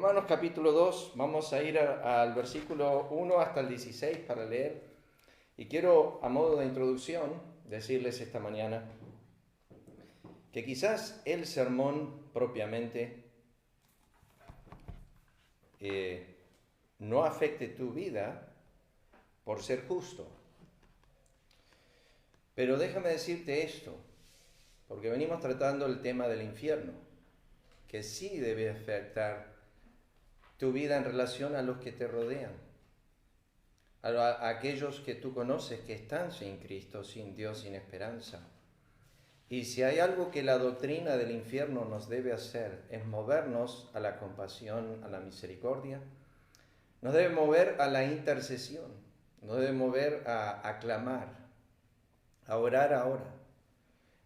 Romanos capítulo 2, vamos a ir al versículo 1 hasta el 16 para leer. Y quiero, a modo de introducción, decirles esta mañana que quizás el sermón propiamente no afecte tu vida por ser justo. Pero déjame decirte esto, porque venimos tratando el tema del infierno, que sí debe afectar tu vida en relación a los que te rodean, a aquellos que tú conoces que están sin Cristo, sin Dios, sin esperanza. Y si hay algo que la doctrina del infierno nos debe hacer, es movernos a la compasión, a la misericordia, nos debe mover a la intercesión, nos debe mover a clamar, a orar ahora.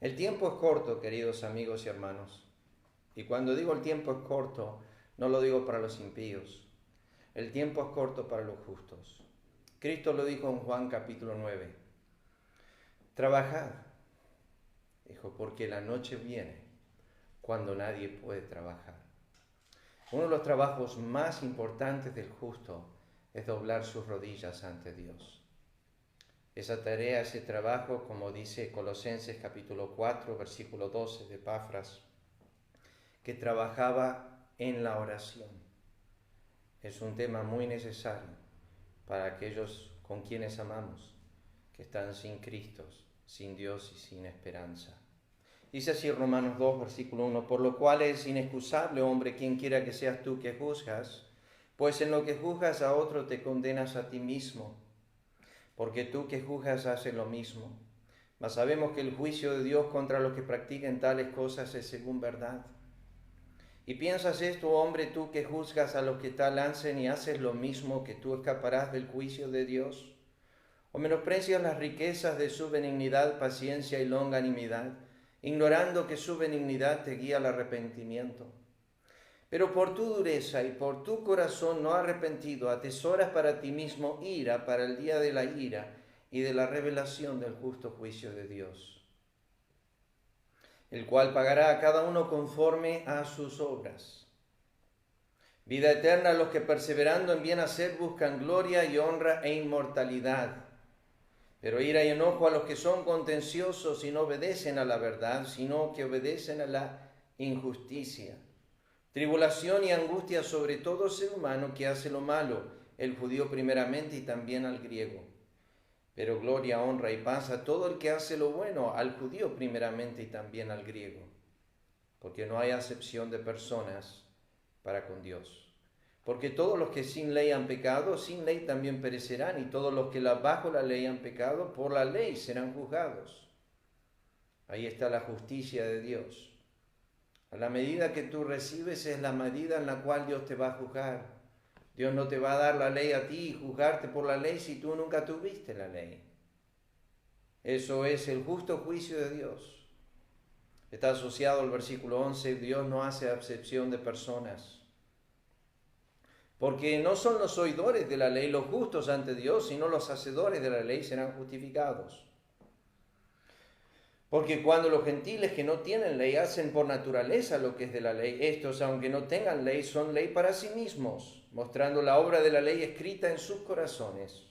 El tiempo es corto, queridos amigos y hermanos. Y cuando digo el tiempo es corto, no lo digo para los impíos. El tiempo es corto para los justos. Cristo lo dijo en Juan capítulo 9. Trabajad, dijo, porque la noche viene cuando nadie puede trabajar. Uno de los trabajos más importantes del justo es doblar sus rodillas ante Dios. Esa tarea, ese trabajo, como dice Colosenses capítulo 4, versículo 12 de Epafras, que trabajaba en la oración. Es un tema muy necesario para aquellos con quienes amamos, que están sin Cristo, sin Dios y sin esperanza. Dice así Romanos 2, versículo 1, por lo cual es inexcusable, hombre, quien quiera que seas tú que juzgas, pues en lo que juzgas a otro te condenas a ti mismo, porque tú que juzgas haces lo mismo. Mas sabemos que el juicio de Dios contra los que practican tales cosas es según verdad. ¿Y piensas esto, hombre, tú que juzgas a los que tal hacen y haces lo mismo, que tú escaparás del juicio de Dios? ¿O menosprecias las riquezas de su benignidad, paciencia y longanimidad, ignorando que su benignidad te guía al arrepentimiento? Pero por tu dureza y por tu corazón no arrepentido, atesoras para ti mismo ira para el día de la ira y de la revelación del justo juicio de Dios, el cual pagará a cada uno conforme a sus obras. Vida eterna a los que perseverando en bien hacer buscan gloria y honra e inmortalidad. Pero ira y enojo a los que son contenciosos y no obedecen a la verdad, sino que obedecen a la injusticia. Tribulación y angustia sobre todo ser humano que hace lo malo, el judío primeramente y también al griego. Pero gloria, honra y paz a todo el que hace lo bueno, al judío primeramente y también al griego. Porque no hay acepción de personas para con Dios. Porque todos los que sin ley han pecado, sin ley también perecerán, y todos los que bajo la ley han pecado, por la ley serán juzgados. Ahí está la justicia de Dios. A la medida que tú recibes es la medida en la cual Dios te va a juzgar. Dios no te va a dar la ley a ti y juzgarte por la ley si tú nunca tuviste la ley. Eso es el justo juicio de Dios. Está asociado al versículo 11, Dios no hace acepción de personas. Porque no son los oidores de la ley los justos ante Dios, sino los hacedores de la ley serán justificados. Porque cuando los gentiles que no tienen ley hacen por naturaleza lo que es de la ley, estos, aunque no tengan ley, son ley para sí mismos, mostrando la obra de la ley escrita en sus corazones,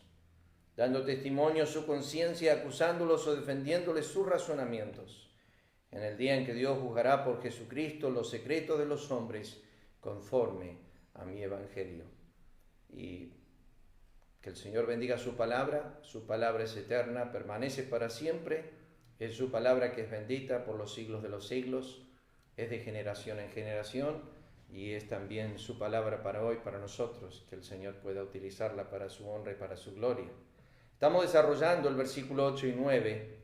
dando testimonio a su conciencia, acusándolos o defendiéndoles sus razonamientos, en el día en que Dios juzgará por Jesucristo los secretos de los hombres, conforme a mi evangelio. Y que el Señor bendiga su palabra es eterna, permanece para siempre. Es su palabra que es bendita por los siglos de los siglos, es de generación en generación y es también su palabra para hoy, para nosotros, que el Señor pueda utilizarla para su honra y para su gloria. Estamos desarrollando el versículo 8 y 9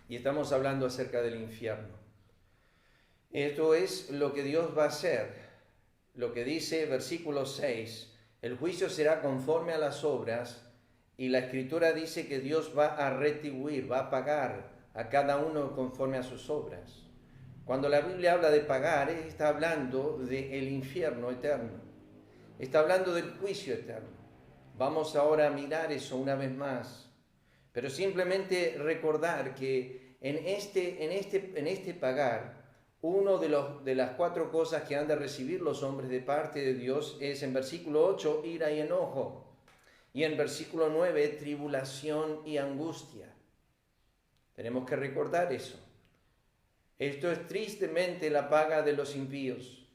y estamos hablando acerca del infierno. Esto es lo que Dios va a hacer, lo que dice versículo 6, el juicio será conforme a las obras y la Escritura dice que Dios va a retribuir, va a pagar a cada uno conforme a sus obras. Cuando la Biblia habla de pagar, está hablando del infierno eterno. Está hablando del juicio eterno. Vamos ahora a mirar eso una vez más. Pero simplemente recordar que en este pagar uno de las 4 cosas que han de recibir los hombres de parte de Dios es en versículo 8, ira y enojo. Y en versículo 9, tribulación y angustia. Tenemos que recordar eso. Esto es tristemente la paga de los impíos,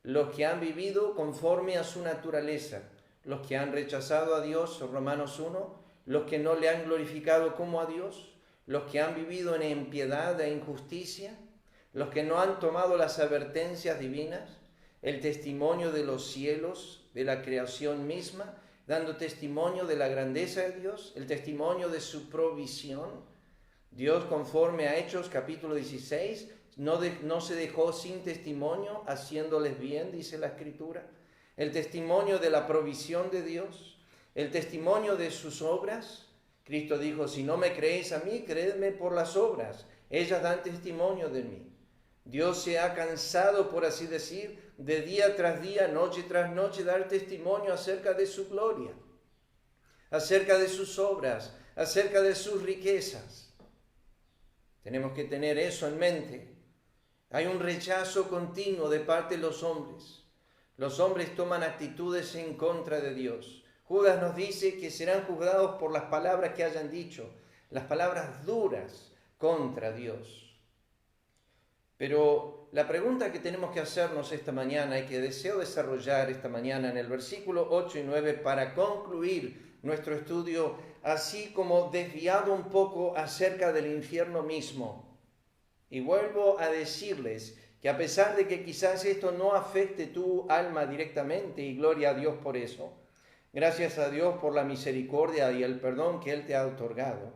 los que han vivido conforme a su naturaleza, los que han rechazado a Dios, Romanos 1, los que no le han glorificado como a Dios, los que han vivido en impiedad e injusticia, los que no han tomado las advertencias divinas, el testimonio de los cielos, de la creación misma, dando testimonio de la grandeza de Dios, el testimonio de su provisión. Dios, conforme a Hechos capítulo 16, no se dejó sin testimonio, haciéndoles bien, dice la Escritura. El testimonio de la provisión de Dios, el testimonio de sus obras. Cristo dijo, si no me creéis a mí, creedme por las obras. Ellas dan testimonio de mí. Dios se ha cansado, por así decir, de día tras día, noche tras noche, dar testimonio acerca de su gloria, acerca de sus obras, acerca de sus riquezas. Tenemos que tener eso en mente. Hay un rechazo continuo de parte de los hombres. Los hombres toman actitudes en contra de Dios. Judas nos dice que serán juzgados por las palabras que hayan dicho, las palabras duras contra Dios. Pero la pregunta que tenemos que hacernos esta mañana y que deseo desarrollar esta mañana en el versículo 8 y 9 para concluir nuestro estudio, así como desviado un poco acerca del infierno mismo. Y vuelvo a decirles que a pesar de que quizás esto no afecte tu alma directamente, y gloria a Dios por eso, gracias a Dios por la misericordia y el perdón que Él te ha otorgado,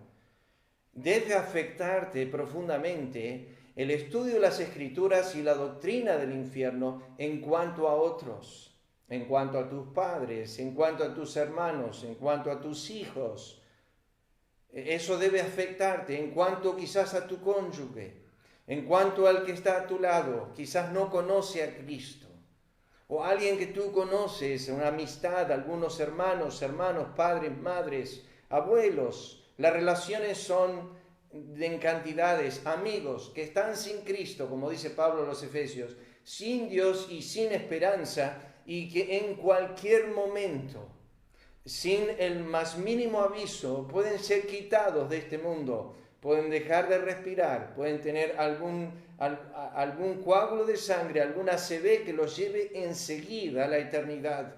debe afectarte profundamente el estudio de las Escrituras y la doctrina del infierno en cuanto a otros, en cuanto a tus padres, en cuanto a tus hermanos, en cuanto a tus hijos. Eso debe afectarte en cuanto quizás a tu cónyuge, en cuanto al que está a tu lado, quizás no conoce a Cristo, o alguien que tú conoces, una amistad, algunos hermanos, padres, madres, abuelos. Las relaciones son en cantidades, amigos que están sin Cristo, como dice Pablo a los Efesios, sin Dios y sin esperanza, y que en cualquier momento, sin el más mínimo aviso, pueden ser quitados de este mundo, pueden dejar de respirar, pueden tener algún coágulo de sangre, algún ACV que los lleve enseguida a la eternidad.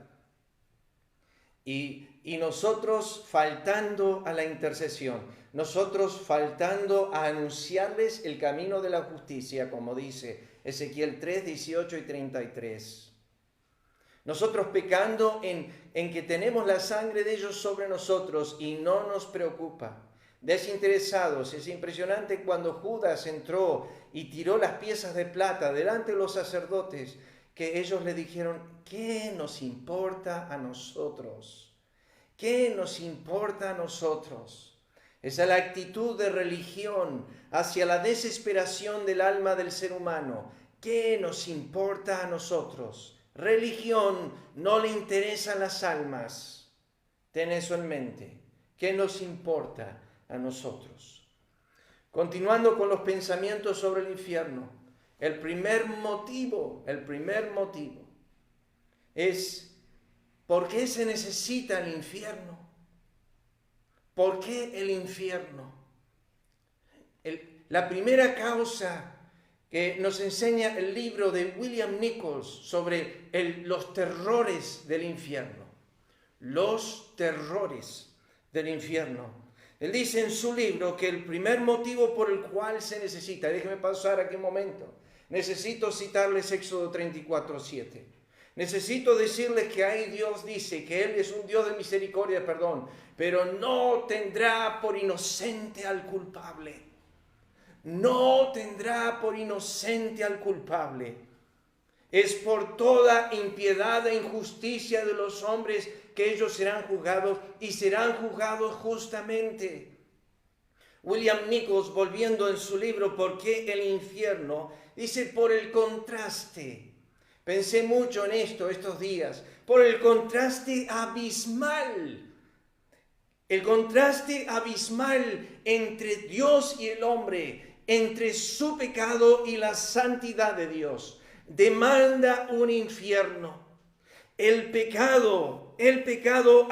Y nosotros faltando a la intercesión, nosotros faltando a anunciarles el camino de la justicia, como dice Ezequiel 3, 18 y 33. Nosotros pecando en que tenemos la sangre de ellos sobre nosotros y no nos preocupa. Desinteresados, es impresionante cuando Judas entró y tiró las piezas de plata delante de los sacerdotes, que ellos le dijeron, ¿qué nos importa a nosotros? ¿Qué nos importa a nosotros? Esa es la actitud de religión hacia la desesperación del alma del ser humano. ¿Qué nos importa a nosotros? Religión, no le interesan las almas. Ten eso en mente. ¿Qué nos importa a nosotros? Continuando con los pensamientos sobre el infierno, el primer motivo es ¿por qué se necesita el infierno? ¿Por qué el infierno? La primera causa que nos enseña el libro de William Nichols sobre los terrores del infierno. Los terrores del infierno. Él dice en su libro que el primer motivo por el cual se necesita, déjeme pausar aquí un momento, necesito citarles Éxodo 34:7. Necesito decirles que ahí Dios dice que Él es un Dios de misericordia y perdón, pero no tendrá por inocente al culpable. No tendrá por inocente al culpable. Es por toda impiedad e injusticia de los hombres que ellos serán juzgados y serán juzgados justamente. William Nichols, volviendo en su libro ¿Por qué el infierno?, dice por el contraste. Pensé mucho en esto estos días. Por el contraste abismal. El contraste abismal entre Dios y el hombre, entre su pecado y la santidad de Dios. Demanda un infierno. El pecado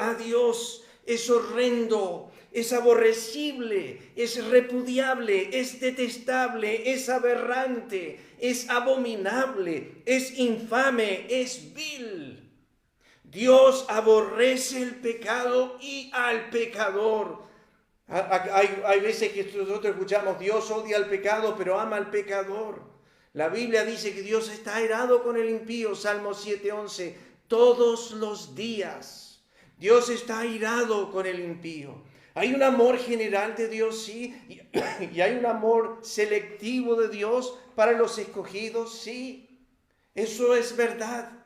a Dios es horrendo, es aborrecible, es repudiable, es detestable, es aberrante, es abominable, es infame, es vil. Dios aborrece el pecado y al pecador. Hay veces que nosotros escuchamos, Dios odia al pecado, pero ama al pecador. La Biblia dice que Dios está airado con el impío, Salmo 7:11, todos los días. Dios está airado con el impío. Hay un amor general de Dios, sí, y hay un amor selectivo de Dios para los escogidos, sí. Eso es verdad.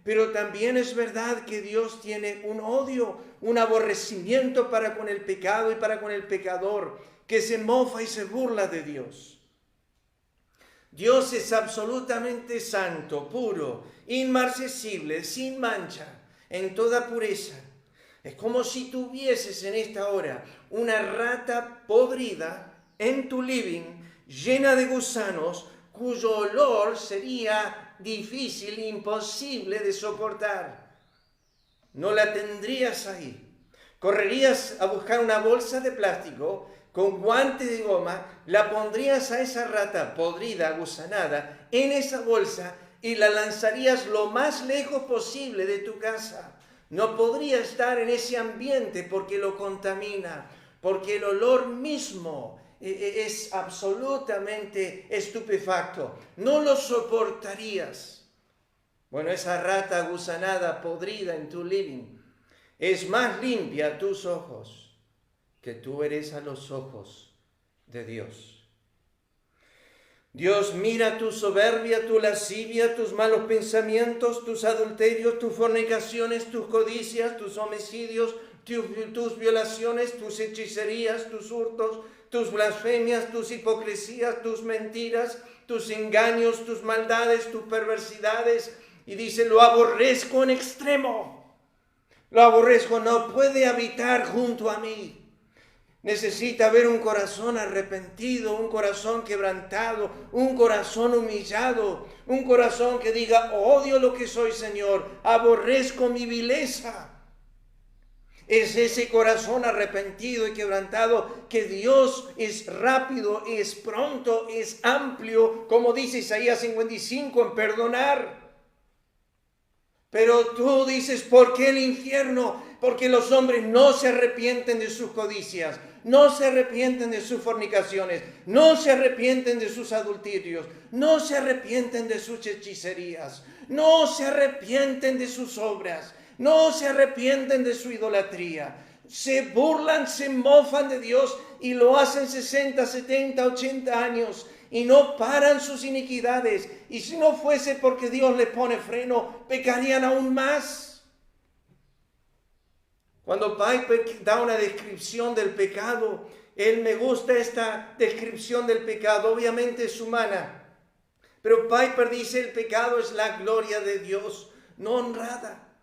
Pero también es verdad que Dios tiene un odio, un aborrecimiento para con el pecado y para con el pecador, que se mofa y se burla de Dios. Dios es absolutamente santo, puro, inmarcesible, sin mancha, en toda pureza. Es como si tuvieses en esta hora una rata podrida en tu living, llena de gusanos, cuyo olor sería difícil, imposible de soportar. No la tendrías ahí. Correrías a buscar una bolsa de plástico con guante de goma, la pondrías a esa rata podrida, gusanada, en esa bolsa y la lanzarías lo más lejos posible de tu casa. No podría estar en ese ambiente porque lo contamina, porque el olor mismo es absolutamente estupefacto. No lo soportarías. Bueno, esa rata gusanada, podrida en tu living, es más limpia a tus ojos que tú eres a los ojos de Dios. Dios mira tu soberbia, tu lascivia, tus malos pensamientos, tus adulterios, tus fornicaciones, tus codicias, tus homicidios, tus violaciones, tus hechicerías, tus hurtos, tus blasfemias, tus hipocresías, tus mentiras, tus engaños, tus maldades, tus perversidades. Y dice, lo aborrezco en extremo. Lo aborrezco, no puede habitar junto a mí. Necesita ver un corazón arrepentido, un corazón quebrantado, un corazón humillado, un corazón que diga, odio lo que soy, Señor, aborrezco mi vileza. Es ese corazón arrepentido y quebrantado que Dios es rápido, es pronto, es amplio, como dice Isaías 55, en perdonar. Pero tú dices, ¿por qué el infierno? Porque los hombres no se arrepienten de sus codicias, no se arrepienten de sus fornicaciones, no se arrepienten de sus adulterios, no se arrepienten de sus hechicerías, no se arrepienten de sus obras, no se arrepienten de su idolatría. Se burlan, se mofan de Dios y lo hacen 60, 70, 80 años. Y no paran sus iniquidades. Y si no fuese porque Dios les pone freno, pecarían aún más. Cuando Piper da una descripción del pecado, me gusta esta descripción del pecado, obviamente es humana. Pero Piper dice, el pecado es la gloria de Dios no honrada,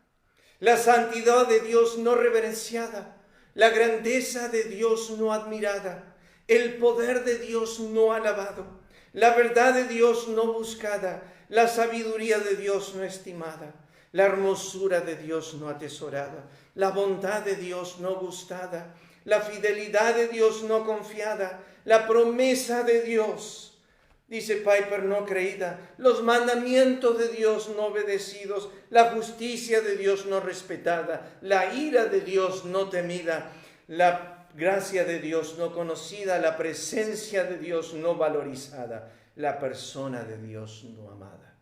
la santidad de Dios no reverenciada, la grandeza de Dios no admirada, el poder de Dios no alabado, la verdad de Dios no buscada, la sabiduría de Dios no estimada, la hermosura de Dios no atesorada, la bondad de Dios no gustada, la fidelidad de Dios no confiada, la promesa de Dios, dice Piper, no creída, los mandamientos de Dios no obedecidos, la justicia de Dios no respetada, la ira de Dios no temida, la gracia de Dios no conocida, la presencia de Dios no valorizada, la persona de Dios no amada.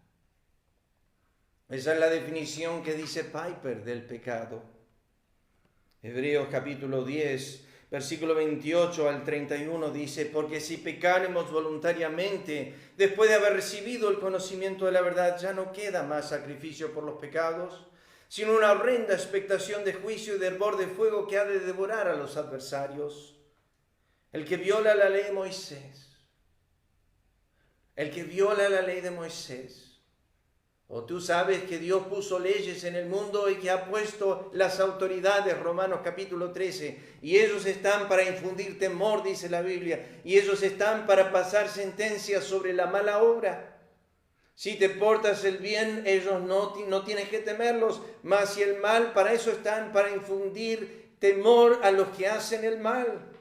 Esa es la definición que dice Piper del pecado. Hebreos capítulo 10, versículo 28 al 31 dice, porque si pecáremos voluntariamente, después de haber recibido el conocimiento de la verdad, ya no queda más sacrificio por los pecados, sino una horrenda expectación de juicio y de hervor de fuego que ha de devorar a los adversarios. El que viola la ley de Moisés, O tú sabes que Dios puso leyes en el mundo y que ha puesto las autoridades, Romanos capítulo 13, y ellos están para infundir temor, dice la Biblia, y ellos están para pasar sentencias sobre la mala obra. Si te portas el bien, ellos no tienes que temerlos, mas si el mal, para eso están, para infundir temor a los que hacen el mal.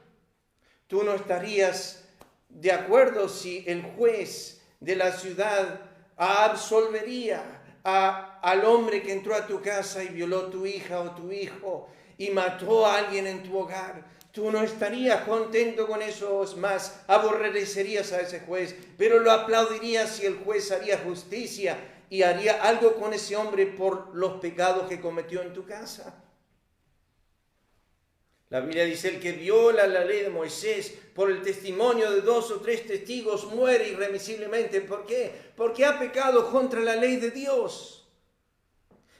Tú no estarías de acuerdo si el juez de la ciudad absolvería al hombre que entró a tu casa y violó a tu hija o tu hijo y mató a alguien en tu hogar. Tú no estarías contento con eso, más aborrecerías a ese juez, pero lo aplaudirías si el juez haría justicia y haría algo con ese hombre por los pecados que cometió en tu casa. La Biblia dice, el que viola la ley de Moisés por el testimonio de 2 o 3 testigos muere irremisiblemente. ¿Por qué? Porque ha pecado contra la ley de Dios.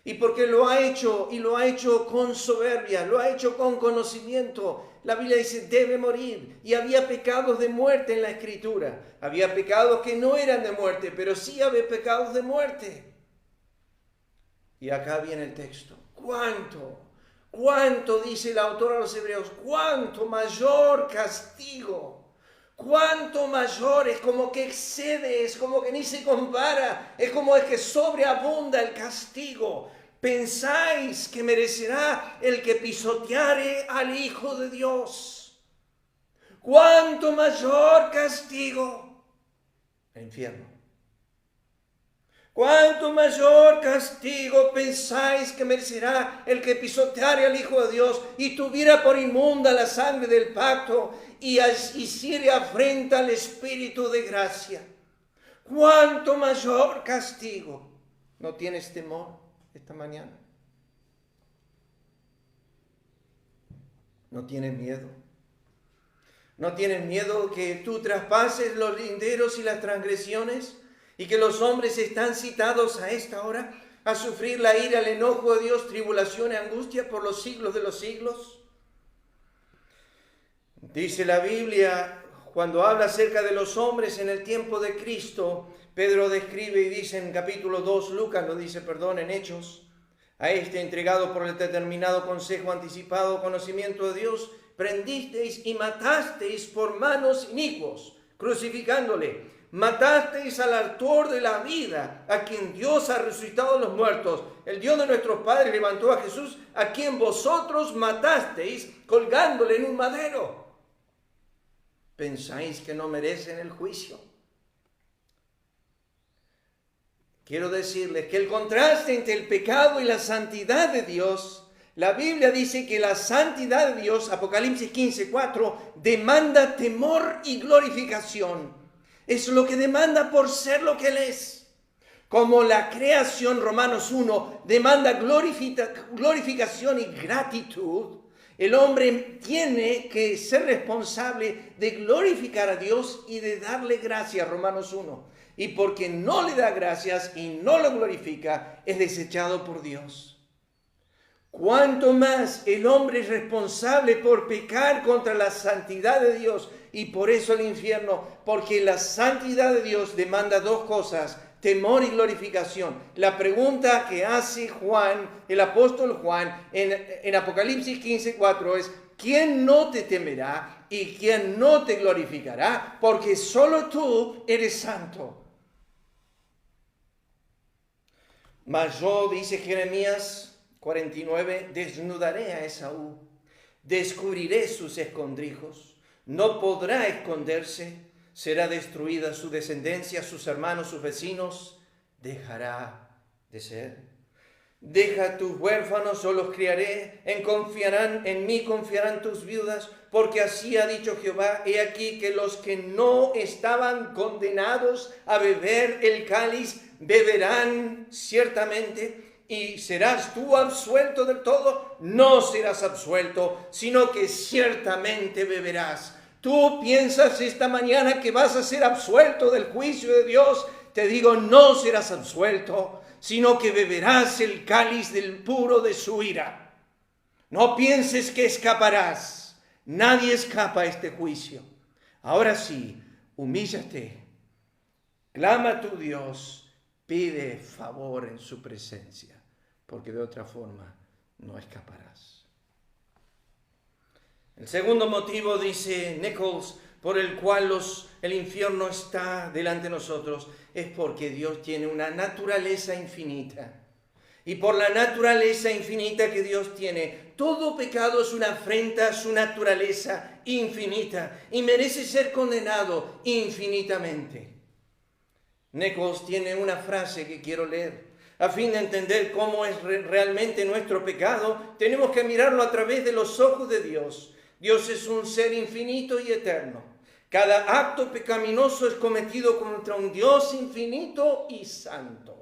Y porque lo ha hecho, y lo ha hecho con soberbia, lo ha hecho con conocimiento. La Biblia dice, debe morir. Y había pecados de muerte en la Escritura. Había pecados que no eran de muerte, pero sí había pecados de muerte. Y acá viene el texto. ¿Cuánto dice el autor a los Hebreos? ¿Cuánto mayor castigo? ¿Cuánto mayor? Es como que excede, es como que ni se compara, es como es que sobreabunda el castigo. ¿Pensáis que merecerá el que pisoteare al Hijo de Dios? ¿Cuánto mayor castigo? El infierno. ¿Cuánto mayor castigo pensáis que merecerá el que pisoteare al Hijo de Dios y tuviera por inmunda la sangre del pacto y hiciere afrenta al Espíritu de gracia? ¿Cuánto mayor castigo? ¿No tienes temor esta mañana? ¿No tienes miedo? ¿No tienes miedo que tú traspases los linderos y las transgresiones? Y que los hombres están citados a esta hora a sufrir la ira, el enojo de Dios, tribulación y angustia por los siglos de los siglos. Dice la Biblia, cuando habla acerca de los hombres en el tiempo de Cristo, Pedro describe y dice en capítulo 2, Lucas lo dice, en Hechos, a este entregado por el determinado consejo anticipado conocimiento de Dios, prendisteis y matasteis por manos inicuos, crucificándole. Matasteis al autor de la vida, a quien Dios ha resucitado de los muertos. El Dios de nuestros padres levantó a Jesús, a quien vosotros matasteis colgándole en un madero. ¿Pensáis que no merecen el juicio? Quiero decirles que el contraste entre el pecado y la santidad de Dios, la Biblia dice que la santidad de Dios, Apocalipsis 15:4, demanda temor y glorificación. Es lo que demanda por ser lo que Él es. Como la creación, Romanos 1, demanda glorificación y gratitud, el hombre tiene que ser responsable de glorificar a Dios y de darle gracias, Romanos 1. Y porque no le da gracias y no lo glorifica, es desechado por Dios. Cuanto más el hombre es responsable por pecar contra la santidad de Dios y por eso el infierno, porque la santidad de Dios demanda 2 cosas, temor y glorificación. La pregunta que hace Juan, el apóstol Juan, en Apocalipsis 15:4 es, ¿quién no te temerá y quién no te glorificará? Porque solo tú eres santo. Mas yo, dice Jeremías 49, desnudaré a Esaú, descubriré sus escondrijos, no podrá esconderse, será destruida su descendencia, sus hermanos, sus vecinos, dejará de ser. Deja tus huérfanos, yo los criaré, en mí confiarán tus viudas, porque así ha dicho Jehová, he aquí que los que no estaban condenados a beber el cáliz, beberán ciertamente. ¿Y serás tú absuelto del todo? No serás absuelto, sino que ciertamente beberás. Tú piensas esta mañana que vas a ser absuelto del juicio de Dios. Te digo, no serás absuelto, sino que beberás el cáliz del puro de su ira. No pienses que escaparás. Nadie escapa a este juicio. Ahora sí, humíllate, clama a tu Dios Pide favor en su presencia, porque de otra forma no escaparás. El segundo motivo, dice Nichols, por el cual el infierno está delante de nosotros, es porque Dios tiene una naturaleza infinita. Y por la naturaleza infinita que Dios tiene, todo pecado es una afrenta a su naturaleza infinita y merece ser condenado infinitamente. Nichols tiene una frase que quiero leer. A fin de entender cómo es realmente nuestro pecado, tenemos que mirarlo a través de los ojos de Dios. Dios es un ser infinito y eterno. Cada acto pecaminoso es cometido contra un Dios infinito y santo.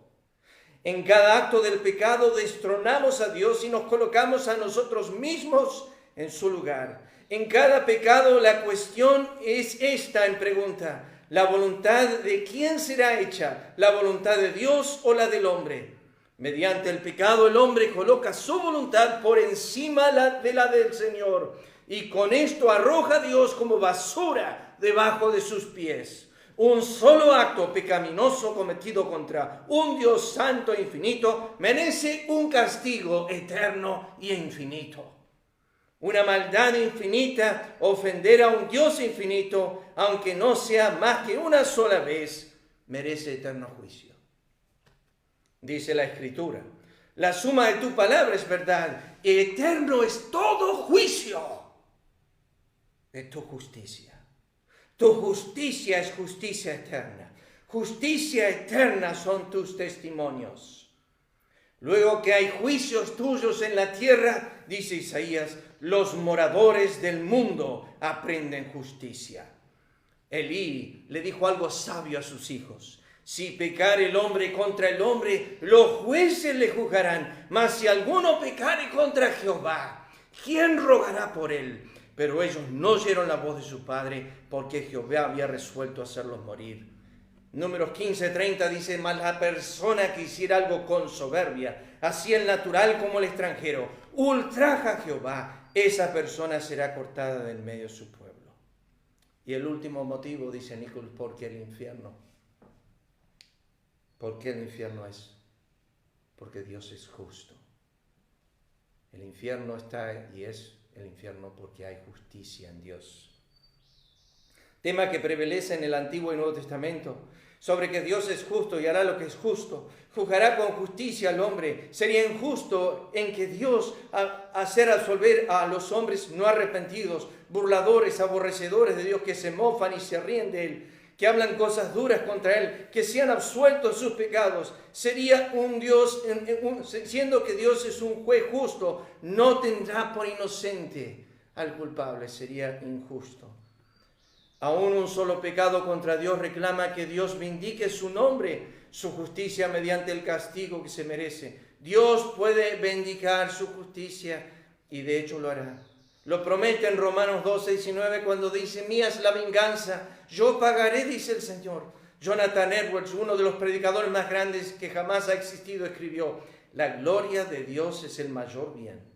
En cada acto del pecado destronamos a Dios y nos colocamos a nosotros mismos en su lugar. En cada pecado la cuestión es esta en pregunta: ¿la voluntad de quién será hecha? ¿La voluntad de Dios o la del hombre? Mediante el pecado el hombre coloca su voluntad por encima de la del Señor y con esto arroja a Dios como basura debajo de sus pies. Un solo acto pecaminoso cometido contra un Dios santo e infinito merece un castigo eterno y infinito. Una maldad infinita, ofender a un Dios infinito, aunque no sea más que una sola vez, merece eterno juicio. Dice la Escritura: la suma de tu palabra es verdad, eterno es todo juicio de tu justicia. Tu justicia es justicia eterna. Justicia eterna son tus testimonios. Luego que hay juicios tuyos en la tierra, dice Isaías, los moradores del mundo aprenden justicia. Elí le dijo algo sabio a sus hijos: si pecare el hombre contra el hombre, los jueces le juzgarán. Mas si alguno pecare contra Jehová, ¿quién rogará por él? Pero ellos no oyeron la voz de su padre, porque Jehová había resuelto hacerlos morir. Números 15:30 dice: mas la persona que hiciera algo con soberbia, así el natural como el extranjero, ultraja a Jehová, esa persona será cortada del medio de su pueblo. Y el último motivo, dice Nichols, porque el infierno. ¿Por qué el infierno es? Porque Dios es justo. El infierno está y es el infierno porque hay justicia en Dios. Tema que prevalece en el Antiguo y Nuevo Testamento, sobre que Dios es justo y hará lo que es justo. Juzgará con justicia al hombre. Sería injusto en que Dios hacer absolver a los hombres no arrepentidos, burladores, aborrecedores de Dios, que se mofan y se ríen de Él, que hablan cosas duras contra Él, que sean absueltos sus pecados. Sería un Dios, siendo que Dios es un juez justo, no tendrá por inocente al culpable, sería injusto. Aún un solo pecado contra Dios reclama que Dios vindique su nombre, su justicia mediante el castigo que se merece. Dios puede vindicar su justicia y de hecho lo hará. Lo promete en Romanos 12:19 cuando dice: mía es la venganza, yo pagaré, dice el Señor. Jonathan Edwards, uno de los predicadores más grandes que jamás ha existido, escribió: la gloria de Dios es el mayor bien.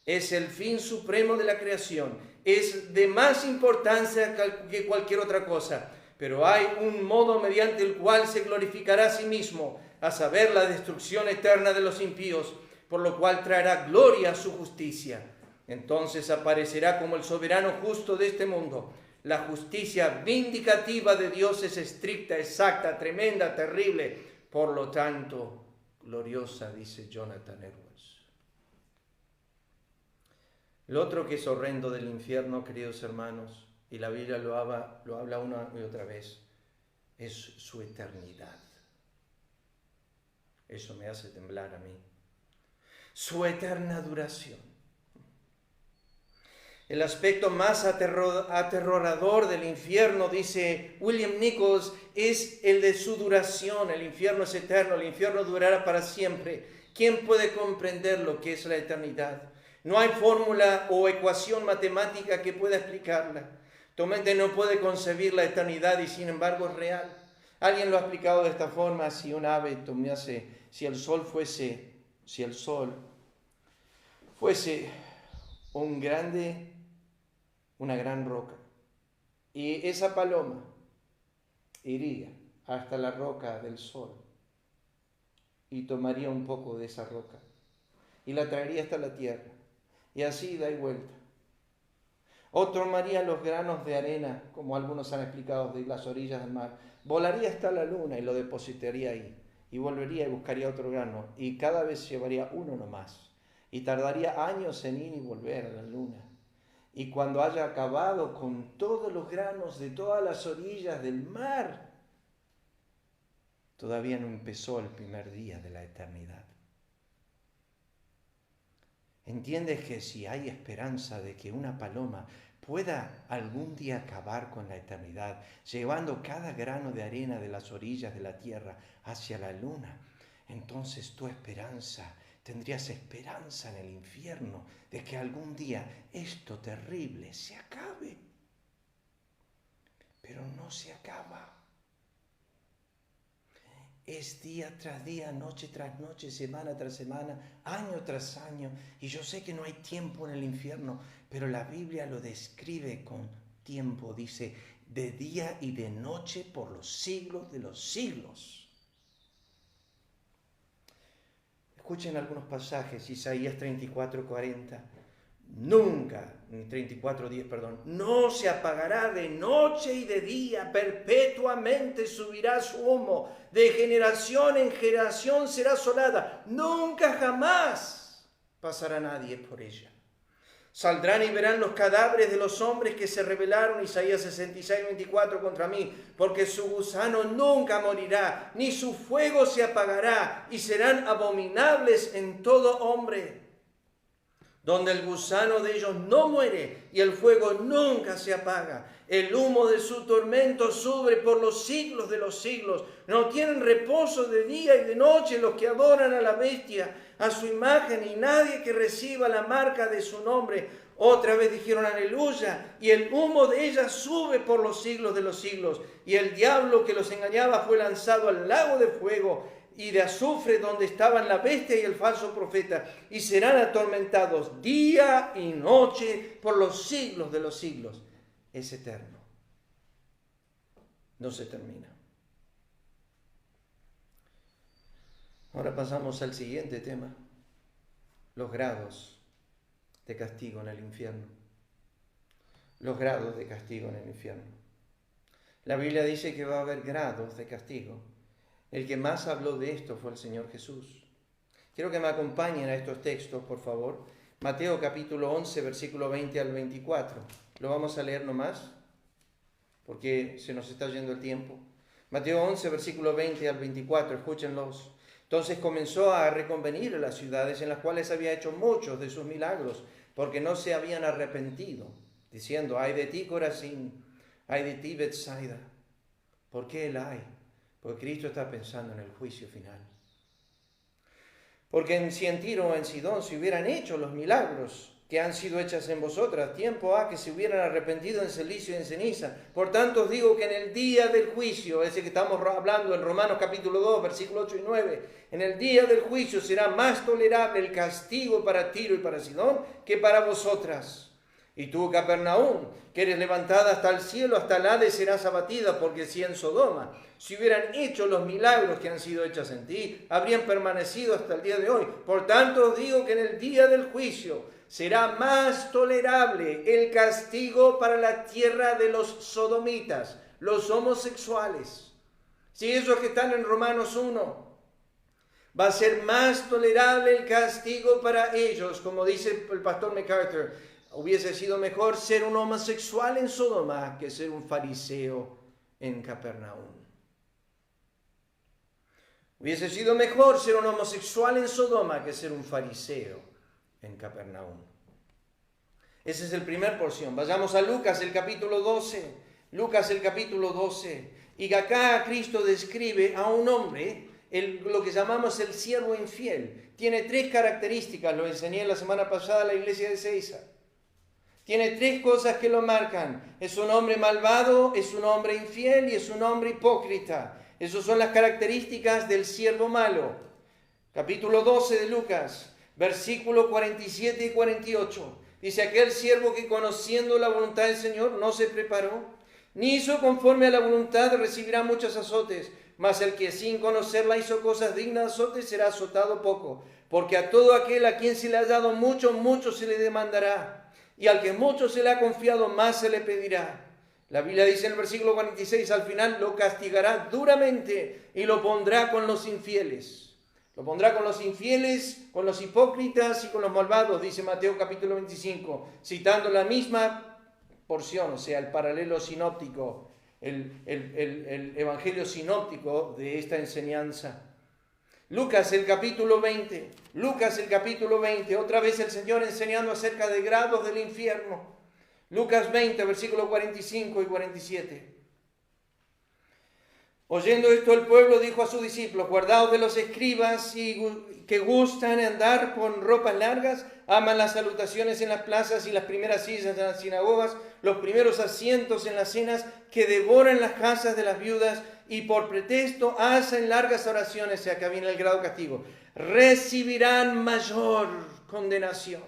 Es el fin supremo de la creación. Es de más importancia que cualquier otra cosa. Pero hay un modo mediante el cual se glorificará a sí mismo, a saber, la destrucción eterna de los impíos, por lo cual traerá gloria a su justicia. Entonces aparecerá como el soberano justo de este mundo. La justicia vindicativa de Dios es estricta, exacta, tremenda, terrible, por lo tanto, gloriosa, dice Jonathan Edwards. Lo otro que es horrendo del infierno, queridos hermanos, y la Biblia lo habla una y otra vez, es su eternidad. Eso me hace temblar a mí. Su eterna duración. El aspecto más aterrador del infierno, dice William Nichols, es el de su duración. El infierno es eterno, el infierno durará para siempre. ¿Quién puede comprender lo que es la eternidad? No hay fórmula o ecuación matemática que pueda explicarla. Tu mente no puede concebir la eternidad y sin embargo es real. Alguien lo ha explicado de esta forma: si un ave si el sol fuese una gran roca, y esa paloma iría hasta la roca del sol y tomaría un poco de esa roca y la traería hasta la tierra, y así da y vuelta. O tomaría los granos de arena, como algunos han explicado, de las orillas del mar, volaría hasta la luna y lo depositaría ahí, y volvería y buscaría otro grano, y cada vez llevaría uno nomás, y tardaría años en ir y volver a la luna. Y cuando haya acabado con todos los granos de todas las orillas del mar, todavía no empezó el primer día de la eternidad. ¿Entiendes que si hay esperanza de que una paloma pueda algún día acabar con la eternidad, llevando cada grano de arena de las orillas de la tierra hacia la luna, entonces tendrías esperanza en el infierno de que algún día esto terrible se acabe? Pero no se acaba. Es día tras día, noche tras noche, semana tras semana, año tras año. Y yo sé que no hay tiempo en el infierno, pero la Biblia lo describe con tiempo. Dice, de día y de noche por los siglos de los siglos. Escuchen algunos pasajes, Isaías 34:40. Nunca, 34:10, perdón, no se apagará de noche y de día, perpetuamente subirá su humo, de generación en generación será asolada, nunca jamás pasará nadie por ella. Saldrán y verán los cadáveres de los hombres que se rebelaron, Isaías 66:24, contra mí, porque su gusano nunca morirá, ni su fuego se apagará, y serán abominables en todo hombre. Donde el gusano de ellos no muere y el fuego nunca se apaga. El humo de su tormento sube por los siglos de los siglos. No tienen reposo de día y de noche los que adoran a la bestia, a su imagen, y nadie que reciba la marca de su nombre. Otra vez dijeron aleluya, y el humo de ella sube por los siglos de los siglos. Y el diablo que los engañaba fue lanzado al lago de fuego y de azufre, donde estaban la bestia y el falso profeta, y serán atormentados día y noche por los siglos de los siglos. Es eterno. No se termina. Ahora pasamos al siguiente tema: los grados de castigo en el infierno. Los grados de castigo en el infierno. La Biblia dice que va a haber grados de castigo. El que más habló de esto fue el Señor Jesús. Quiero que me acompañen a estos textos, por favor. Mateo capítulo 11, versículo 20 al 24. Lo vamos a leer nomás, porque se nos está yendo el tiempo. Mateo 11, versículo 20 al 24, escúchenlos. Entonces comenzó a reconvenir a las ciudades en las cuales había hecho muchos de sus milagros, porque no se habían arrepentido, diciendo, ay de ti, Corazín, ay de ti, Betsaida. ¿Por qué el ay? Porque Cristo está pensando en el juicio final. Porque si en Tiro o en Sidón se hubieran hecho los milagros que han sido hechas en vosotras, tiempo ha que se hubieran arrepentido en silicio y en ceniza. Por tanto os digo que en el día del juicio, ese que estamos hablando en Romanos capítulo 2, versículo 8 y 9, en el día del juicio será más tolerable el castigo para Tiro y para Sidón que para vosotras. Y tú, Capernaum, que eres levantada hasta el cielo, hasta el Hades serás abatida, porque si en Sodoma si hubieran hecho los milagros que han sido hechos en ti, habrían permanecido hasta el día de hoy. Por tanto os digo que en el día del juicio será más tolerable el castigo para la tierra de los sodomitas, los homosexuales. Si esos que están en Romanos 1, va a ser más tolerable el castigo para ellos, como dice el pastor MacArthur. Hubiese sido mejor ser un homosexual en Sodoma que ser un fariseo en Capernaum. Hubiese sido mejor ser un homosexual en Sodoma que ser un fariseo en Capernaum. Esa es la primera porción. Vayamos a Lucas, el capítulo 12. Lucas, el capítulo 12. Y acá Cristo describe a un hombre, lo que llamamos el siervo infiel. Tiene 3 características, lo enseñé la semana pasada a la iglesia de Seiza. Tiene 3 cosas que lo marcan. Es un hombre malvado, es un hombre infiel y es un hombre hipócrita. Esas son las características del siervo malo. Capítulo 12 de Lucas, versículo 47 y 48. Dice, aquel siervo que conociendo la voluntad del Señor no se preparó, ni hizo conforme a la voluntad, recibirá muchos azotes. Mas el que sin conocerla hizo cosas dignas de azote será azotado poco. Porque a todo aquel a quien se le ha dado mucho, mucho se le demandará. Y al que mucho se le ha confiado, más se le pedirá. La Biblia dice en el versículo 46, al final lo castigará duramente y lo pondrá con los infieles. Lo pondrá con los infieles, con los hipócritas y con los malvados, dice Mateo capítulo 25, citando la misma porción, o sea, el paralelo sinóptico, el evangelio sinóptico de esta enseñanza. Lucas el capítulo 20, otra vez el Señor enseñando acerca de grados del infierno. Lucas 20, versículos 45 y 47. Oyendo esto el pueblo dijo a sus discípulos, guardaos de los escribas que gustan andar con ropas largas, aman las salutaciones en las plazas y las primeras sillas en las sinagogas, los primeros asientos en las cenas, que devoran las casas de las viudas y por pretexto hacen largas oraciones, o sea, que viene el grado de castigo. Recibirán mayor condenación.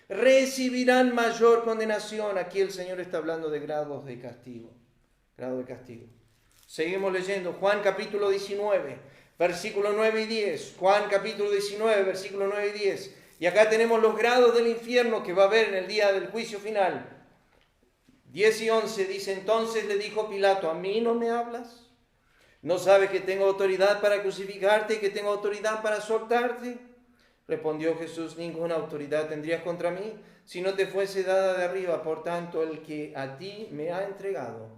Recibirán mayor condenación. Aquí el Señor está hablando de grados de castigo. Grado de castigo. Seguimos leyendo Juan capítulo 19, versículo 9 y 10. Juan capítulo 19, versículo 9 y 10. Y acá tenemos los grados del infierno que va a haber en el día del juicio final. 10 y 11 dice, entonces le dijo Pilato, ¿a mí no me hablas? ¿No sabes que tengo autoridad para crucificarte y que tengo autoridad para soltarte? Respondió Jesús, ninguna autoridad tendrías contra mí si no te fuese dada de arriba. Por tanto, el que a ti me ha entregado,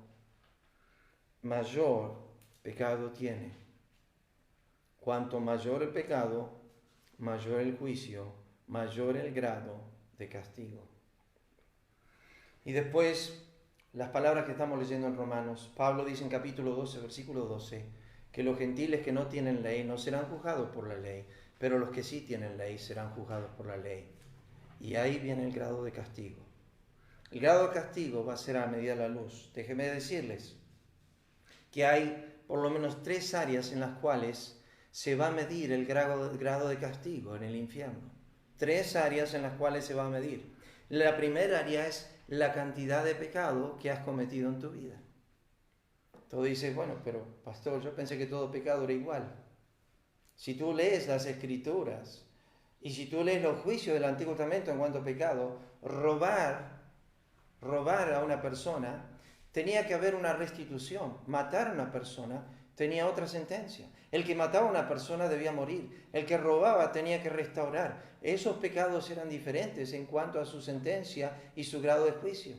mayor pecado tiene. Cuanto mayor el pecado, mayor el juicio, mayor el grado de castigo. Y después, las palabras que estamos leyendo en Romanos, Pablo dice en capítulo 12, versículo 12, que los gentiles que no tienen ley no serán juzgados por la ley, pero los que sí tienen ley serán juzgados por la ley. Y ahí viene el grado de castigo. El grado de castigo va a ser a medida de la luz. Déjenme decirles que hay por lo menos 3 áreas en las cuales se va a medir el grado de castigo en el infierno. 3 áreas en las cuales se va a medir. La primera área es la cantidad de pecado que has cometido en tu vida. Tú dices, bueno, pero pastor, yo pensé que todo pecado era igual. Si tú lees las Escrituras y si tú lees los juicios del Antiguo Testamento en cuanto a pecado, robar a una persona, tenía que haber una restitución. Matar a una persona tenía otra sentencia. El que mataba a una persona debía morir. El que robaba tenía que restaurar. Esos pecados eran diferentes en cuanto a su sentencia y su grado de juicio.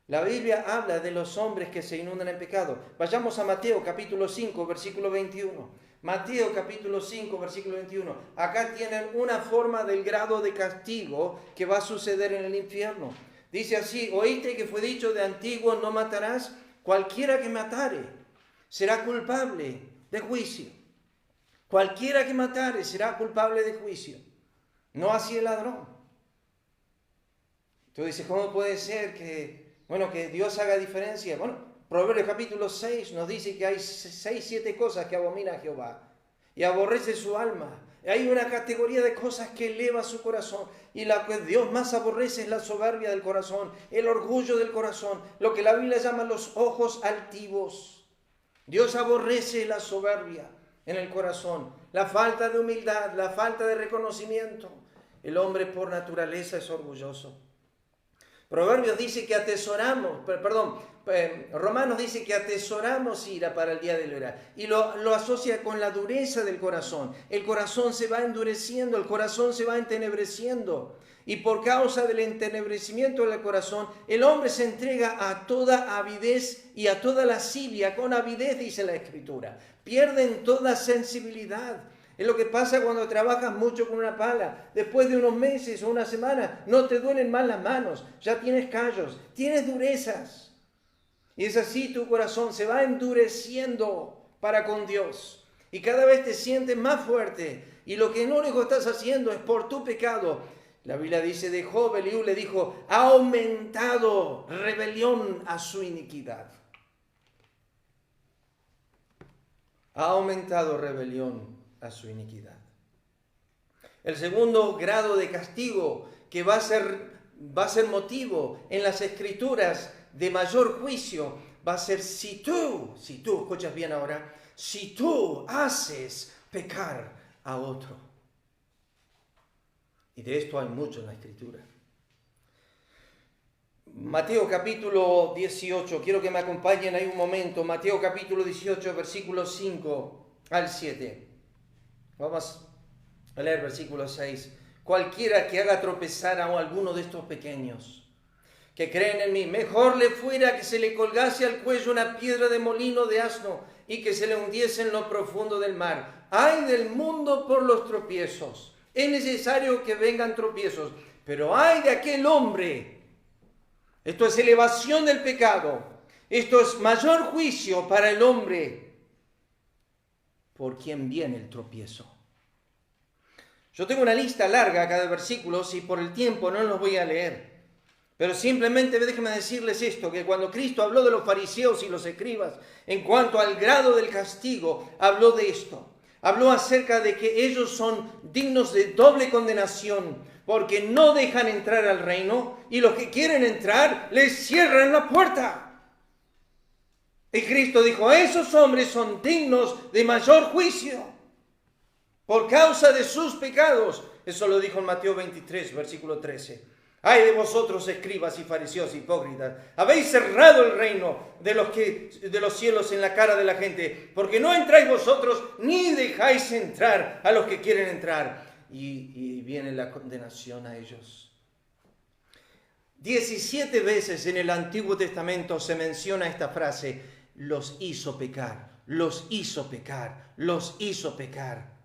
La Biblia habla de los hombres que se inundan en pecado. Vayamos a Mateo capítulo 5, versículo 21. Mateo capítulo 5, versículo 21. Acá tienen una forma del grado de castigo que va a suceder en el infierno. Dice así, oíste que fue dicho de antiguo, no matarás. Cualquiera que matare será culpable de juicio. Cualquiera que matare será culpable de juicio. No así el ladrón. Tú dices, ¿cómo puede ser que Dios haga diferencia? Bueno, Proverbios capítulo 6 nos dice que hay 6, 7 cosas que abomina a Jehová y aborrece su alma. Hay una categoría de cosas que eleva su corazón y la que Dios más aborrece es la soberbia del corazón, el orgullo del corazón, lo que la Biblia llama los ojos altivos. Dios aborrece la soberbia en el corazón, la falta de humildad, la falta de reconocimiento. El hombre por naturaleza es orgulloso. Romanos dice que atesoramos ira para el día de la ira y lo asocia con la dureza del corazón. El corazón se va endureciendo, el corazón se va entenebreciendo y por causa del entenebrecimiento del corazón el hombre se entrega a toda avidez y a toda lascivia. Con avidez dice la Escritura, pierden toda sensibilidad. Es lo que pasa cuando trabajas mucho con una pala. Después de unos meses o una semana no te duelen más las manos, ya tienes callos, tienes durezas. Y es así, tu corazón se va endureciendo para con Dios. Y cada vez te sientes más fuerte. Y lo único que estás haciendo es por tu pecado. La Biblia dice de Job, Eliú le dijo, ha aumentado rebelión a su iniquidad. Ha aumentado rebelión a su iniquidad. El segundo grado de castigo que va a ser motivo en las Escrituras de mayor juicio va a ser si tú, escuchas bien ahora, si tú haces pecar a otro. Y de esto hay mucho en la Escritura. Mateo capítulo 18, quiero que me acompañen ahí un momento. Mateo capítulo 18, versículos 5 al 7. Vamos a leer versículo 6. Cualquiera que haga tropezar a alguno de estos pequeños que creen en mí, mejor le fuera que se le colgase al cuello una piedra de molino de asno y que se le hundiese en lo profundo del mar. Ay del mundo por los tropiezos. Es necesario que vengan tropiezos, pero ay de aquel hombre. Esto es elevación del pecado. Esto es mayor juicio para el hombre por quien viene el tropiezo. Yo tengo una lista larga acá de versículos y por el tiempo no los voy a leer. Pero simplemente déjenme decirles esto, que cuando Cristo habló de los fariseos y los escribas, en cuanto al grado del castigo, habló de esto. Habló acerca de que ellos son dignos de doble condenación, porque no dejan entrar al reino y los que quieren entrar les cierran la puerta. Y Cristo dijo, esos hombres son dignos de mayor juicio por causa de sus pecados. Eso lo dijo en Mateo 23, versículo 13. Ay de vosotros, escribas y fariseos hipócritas, habéis cerrado el reino de los cielos en la cara de la gente, porque no entráis vosotros ni dejáis entrar a los que quieren entrar. Y viene la condenación a ellos. 17 veces en el Antiguo Testamento se menciona esta frase, los hizo pecar, los hizo pecar, los hizo pecar.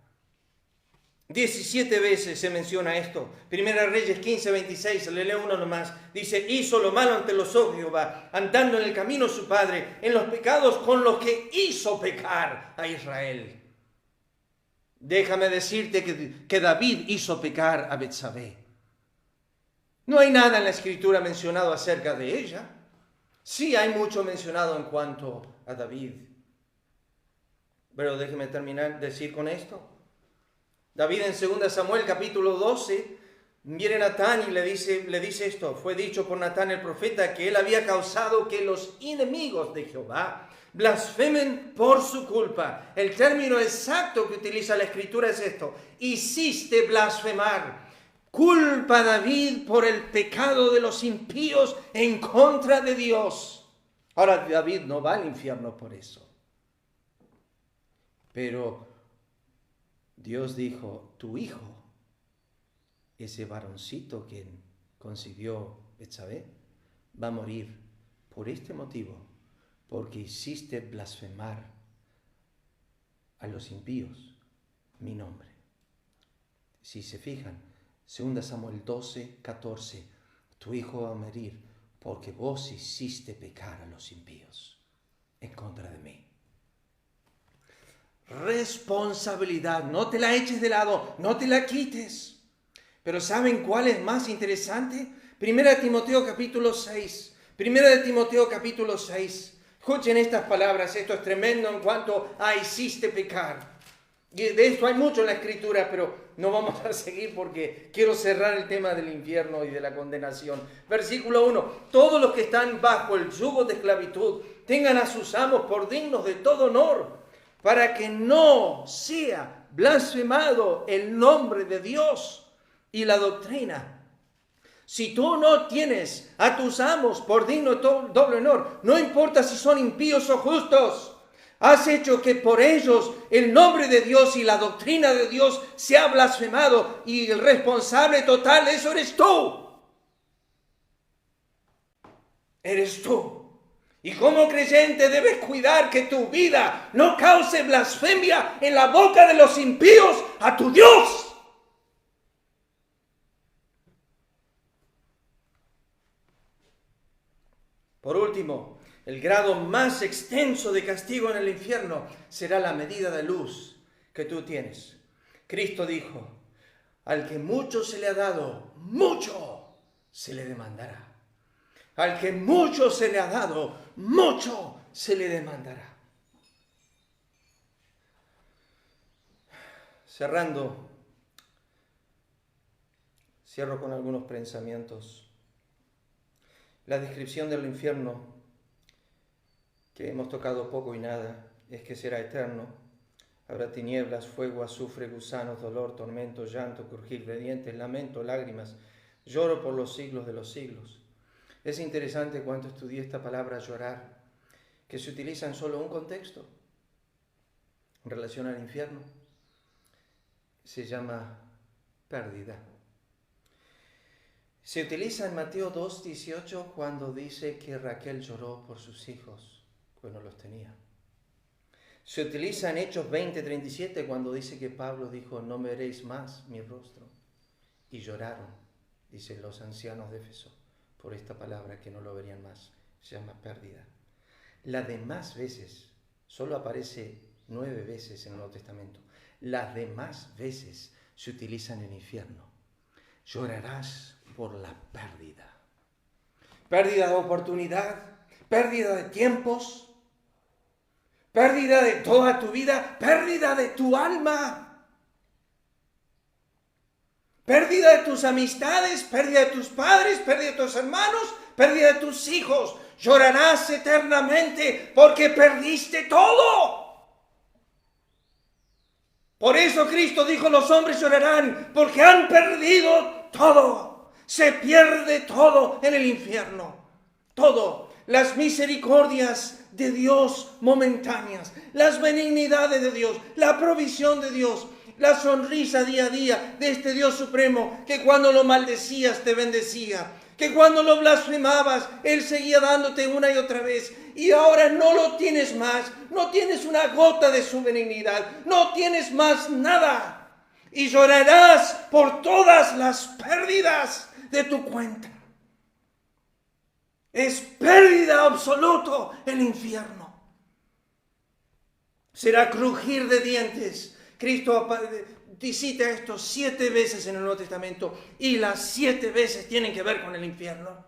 17 veces se menciona esto. Primera Reyes 15, 26, le leo uno nomás. Dice, hizo lo malo ante los ojos de Jehová, andando en el camino de su padre, en los pecados con los que hizo pecar a Israel. Déjame decirte que David hizo pecar a Betsabé. No hay nada en la Escritura mencionado acerca de ella. Sí hay mucho mencionado en cuanto a David. Pero déjeme terminar de decir con esto. David en 2 Samuel capítulo 12, viene Natán y le dice esto. Fue dicho por Natán el profeta que él había causado que los enemigos de Jehová blasfemen por su culpa. El término exacto que utiliza la Escritura es esto. Hiciste blasfemar. Culpa David por el pecado de los impíos en contra de Dios. Ahora David no va al infierno por eso. Pero Dios dijo, tu hijo, ese varoncito que concibió Betsabé, va a morir por este motivo, porque hiciste blasfemar a los impíos mi nombre. Si se fijan, 2 Samuel 12, 14, tu hijo va a morir porque vos hiciste pecar a los impíos en contra de mí. Responsabilidad, no te la eches de lado, no te la quites. Pero ¿saben cuál es más interesante? Primera de Timoteo capítulo 6. Primera de Timoteo capítulo 6. Escuchen estas palabras, esto es tremendo en cuanto a hiciste pecar. Y de esto hay mucho en la Escritura, pero no vamos a seguir porque quiero cerrar el tema del infierno y de la condenación. Versículo 1. Todos los que están bajo el yugo de esclavitud tengan a sus amos por dignos de todo honor, para que no sea blasfemado el nombre de Dios y la doctrina. Si tú no tienes a tus amos por digno de doble honor, no importa si son impíos o justos, has hecho que por ellos el nombre de Dios y la doctrina de Dios sea blasfemado, y el responsable total de eso eres tú. Eres tú. Y como creyente debes cuidar que tu vida no cause blasfemia en la boca de los impíos a tu Dios. Por último, el grado más extenso de castigo en el infierno será la medida de luz que tú tienes. Cristo dijo, al que mucho se le ha dado, mucho se le demandará. Al que mucho se le ha dado, mucho se le demandará. Cierro con algunos pensamientos. La descripción del infierno que hemos tocado poco y nada, es que será eterno. Habrá tinieblas, fuego, azufre, gusanos, dolor, tormento, llanto, crujir de dientes, lamento, lágrimas, lloro por los siglos de los siglos. Es interesante cuando estudié esta palabra llorar, que se utiliza en solo un contexto, en relación al infierno. Se llama pérdida. Se utiliza en Mateo 2:18 cuando dice que Raquel lloró por sus hijos, pues no los tenía. Se utiliza en Hechos 20:37 cuando dice que Pablo dijo, no veréis más mi rostro. Y lloraron, dicen los ancianos de Éfeso, por esta palabra que no lo verían más. Se llama pérdida. Las demás veces, solo aparece 9 veces en el Nuevo Testamento. Las demás veces se utiliza en el infierno. Llorarás por la pérdida. Pérdida de oportunidad, pérdida de tiempos, pérdida de toda tu vida, pérdida de tu alma, pérdida de tus amistades, pérdida de tus padres, pérdida de tus hermanos, pérdida de tus hijos. Llorarás eternamente porque perdiste todo. Por eso Cristo dijo, los hombres llorarán porque han perdido todo. Se pierde todo en el infierno. Todo. Las misericordias de Dios momentáneas, las benignidades de Dios, la provisión de Dios, la sonrisa día a día de este Dios supremo que cuando lo maldecías te bendecía, que cuando lo blasfemabas Él seguía dándote una y otra vez, y ahora no lo tienes más, no tienes una gota de su benignidad, no tienes más nada, y llorarás por todas las pérdidas de tu cuenta. Es pérdida absoluta el infierno. Será crujir de dientes. Cristo cita esto 7 veces en el Nuevo Testamento y las 7 veces tienen que ver con el infierno.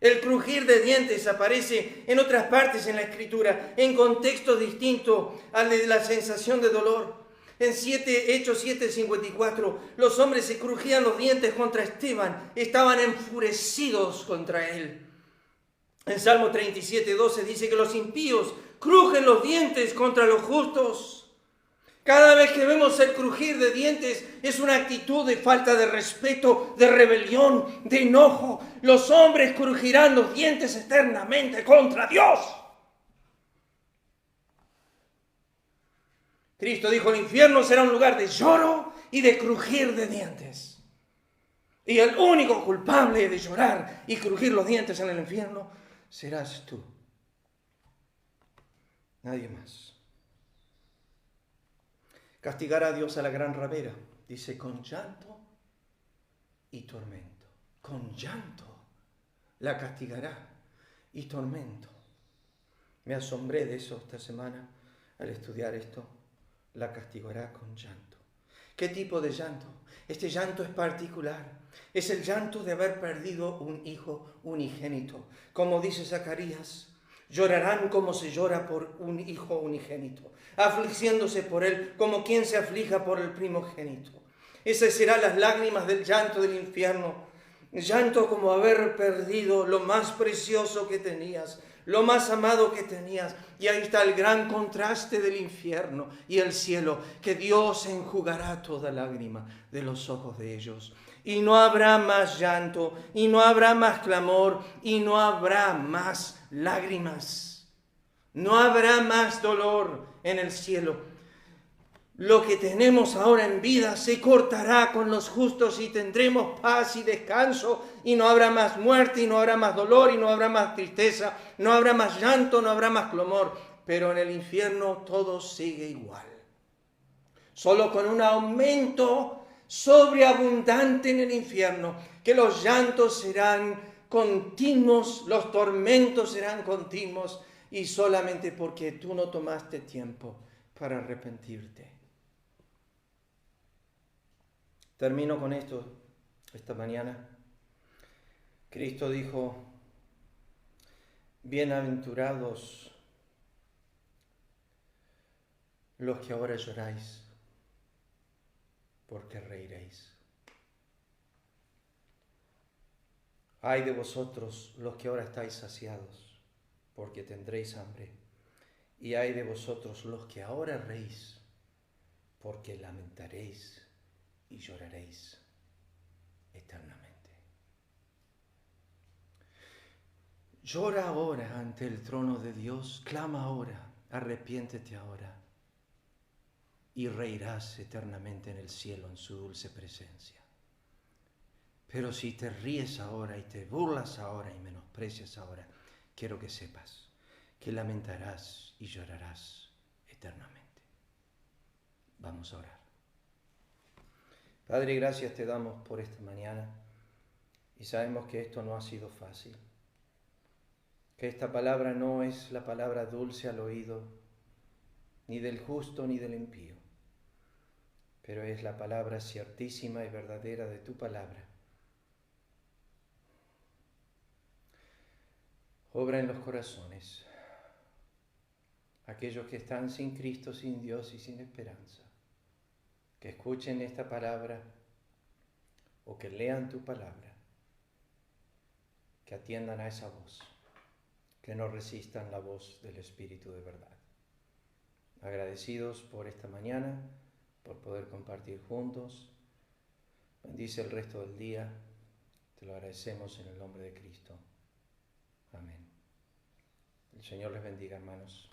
El crujir de dientes aparece en otras partes en la Escritura, en contextos distintos al de la sensación de dolor. En Hechos 7:54, los hombres se crujían los dientes contra Esteban, estaban enfurecidos contra él. En Salmo 37:12 dice que los impíos crujen los dientes contra los justos. Cada vez que vemos el crujir de dientes es una actitud de falta de respeto, de rebelión, de enojo. Los hombres crujirán los dientes eternamente contra Dios. Cristo dijo, el infierno será un lugar de lloro y de crujir de dientes. Y el único culpable de llorar y crujir los dientes en el infierno serás tú. Nadie más. Castigará a Dios a la gran ramera, dice, con llanto y tormento. Con llanto la castigará y tormento. Me asombré de eso esta semana al estudiar esto. La castigará con llanto. ¿Qué tipo de llanto? Este llanto es particular. Es el llanto de haber perdido un hijo unigénito. Como dice Zacarías, llorarán como se llora por un hijo unigénito, afligiéndose por él como quien se aflija por el primogénito. Esas serán las lágrimas del llanto del infierno. Llanto como haber perdido lo más precioso que tenías, lo más amado que tenías. Y ahí está el gran contraste del infierno y el cielo, que Dios enjugará toda lágrima de los ojos de ellos. Y no habrá más llanto, y no habrá más clamor, y no habrá más lágrimas. No habrá más dolor en el cielo. Lo que tenemos ahora en vida se cortará con los justos y tendremos paz y descanso, y no habrá más muerte, y no habrá más dolor, y no habrá más tristeza, no habrá más llanto, no habrá más clamor. Pero en el infierno todo sigue igual. Solo con un aumento sobreabundante en el infierno, que los llantos serán continuos, los tormentos serán continuos, y solamente porque tú no tomaste tiempo para arrepentirte. Termino con esto esta mañana. Cristo dijo, bienaventurados los que ahora lloráis, porque reiréis. Ay de vosotros los que ahora estáis saciados, porque tendréis hambre. Y ay de vosotros los que ahora reís, porque lamentaréis y lloraréis eternamente. Llora ahora ante el trono de Dios, clama ahora, arrepiéntete ahora, y reirás eternamente en el cielo en su dulce presencia. Pero si te ríes ahora y te burlas ahora y menosprecias ahora, quiero que sepas que lamentarás y llorarás eternamente. Vamos a orar. Padre, gracias te damos por esta mañana y sabemos que esto no ha sido fácil, que esta palabra no es la palabra dulce al oído, ni del justo ni del impío, pero es la palabra ciertísima y verdadera de tu palabra. Obra en los corazones, aquellos que están sin Cristo, sin Dios y sin esperanza, que escuchen esta palabra o que lean tu palabra, que atiendan a esa voz, que no resistan la voz del Espíritu de verdad. Agradecidos por esta mañana, por poder compartir juntos. Bendice el resto del día. Te lo agradecemos en el nombre de Cristo. Amén. El Señor les bendiga, hermanos.